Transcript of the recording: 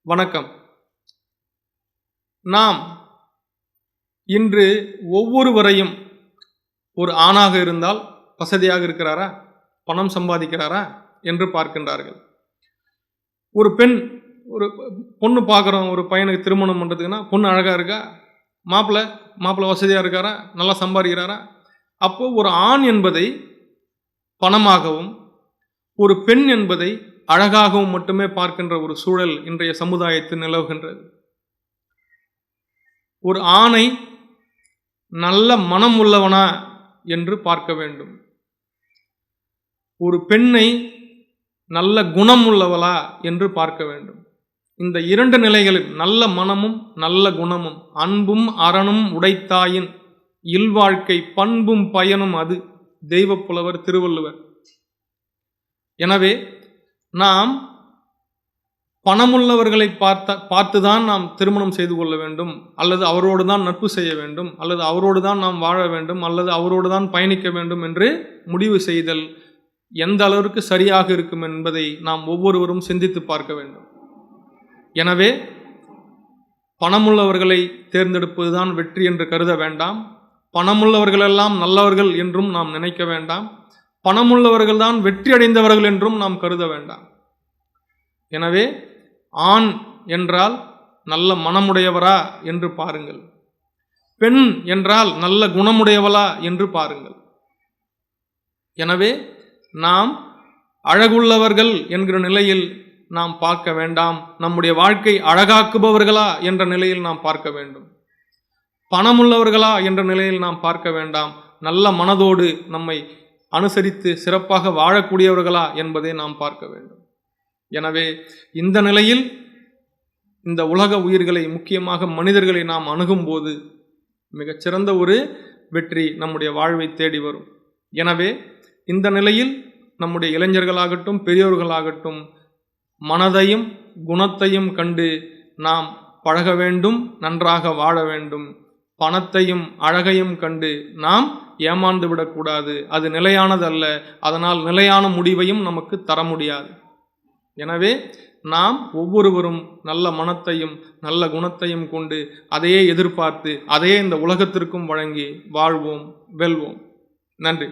வணக்கம். நாம் இன்று ஒவ்வொருவரையும் ஒரு ஆணாக இருந்தால் வசதியாக இருக்கிறாரா, பணம் சம்பாதிக்கிறாரா என்று பார்க்கின்றார்கள். ஒரு பொண்ணு பார்க்குறோம், ஒரு பையனுக்கு திருமணம் பண்ணுறதுக்குன்னா பொண்ணு அழகாக இருக்கா, மாப்பிள்ளை வசதியாக இருக்காரா, நல்லா சம்பாதிக்கிறாரா. அப்போது ஒரு ஆண் என்பதை பணமாகவும் ஒரு பெண் என்பதை அழகாகவும் மட்டுமே பார்க்கின்ற ஒரு சூழல் இன்றைய சமுதாயத்தில் நிலவுகின்றது. ஒரு ஆணை நல்ல மனம் உள்ளவனா என்று பார்க்க வேண்டும், ஒரு பெண்ணை நல்ல குணம் உள்ளவளா என்று பார்க்க வேண்டும். இந்த இரண்டு நிலைகளில் நல்ல மனமும் நல்ல குணமும் அன்பும் அறனும் உடைத்தாயின் இல்வாழ்க்கை பண்பும் பயனும் அது தெய்வப்புலவர் திருவள்ளுவர். எனவே நாம் பணமுள்ளவர்களை பார்த்துதான் நாம் திருமணம் செய்து கொள்ள வேண்டும், அல்லது அவரோடு தான் நட்பு செய்ய வேண்டும், அல்லது அவரோடு தான் நாம் வாழ வேண்டும், அல்லது அவரோடு தான் பயணிக்க வேண்டும் என்று முடிவு செய்தல் எந்த அளவிற்கு சரியாக இருக்கும் என்பதை நாம் ஒவ்வொருவரும் சிந்தித்து பார்க்க வேண்டும். எனவே பணமுள்ளவர்களை தேர்ந்தெடுப்பதுதான் வெற்றி என்று கருத வேண்டாம். பணமுள்ளவர்களெல்லாம் நல்லவர்கள் என்றும் நாம் நினைக்க வேண்டாம். பணமுள்ளவர்கள் தான் வெற்றி அடைந்தவர்கள் என்றும் நாம் கருத வேண்டாம். எனவே ஆண் என்றால் நல்ல மனமுடையவரா என்று பாருங்கள், பெண் என்றால் நல்ல குணமுடையவளா என்று பாருங்கள். எனவே நாம் அழகுள்ளவர்கள் என்கிற நிலையில் நாம் பார்க்க வேண்டாம், நம்முடைய வாழ்க்கை அழகாக்குபவர்களா என்ற நிலையில் நாம் பார்க்க வேண்டும். பணமுள்ளவர்களா என்ற நிலையில் நாம் பார்க்க வேண்டாம், நல்ல மனதோடு நம்மை அனுசரித்து சிறப்பாக வாழக்கூடியவர்களா என்பதை நாம் பார்க்க வேண்டும். எனவே இந்த நிலையில் இந்த உலக உயிர்களை, முக்கியமாக மனிதர்களை நாம் அணுகும்போது மிகச்சிறந்த ஒரு வெற்றி நம்முடைய வாழ்வை தேடி வரும். எனவே இந்த நிலையில் நம்முடைய இளைஞர்களாகட்டும் பெரியோர்களாகட்டும் மனதையும் குணத்தையும் கண்டு நாம் பழக வேண்டும், நன்றாக வாழ வேண்டும். பணத்தையும் அழகையும் கண்டு நாம் ஏமாந்து விடக்கூடாது, அது நிலையானது அல்ல, அதனால் நிலையான முடிவையும் நமக்கு தர முடியாது. எனவே நாம் ஒவ்வொருவரும் நல்ல மனத்தையும் நல்ல குணத்தையும் கொண்டு அதையே எதிர்பார்த்து அதையே இந்த உலகத்திற்கும் வழங்கி வாழ்வோம், வெல்வோம். நன்றி.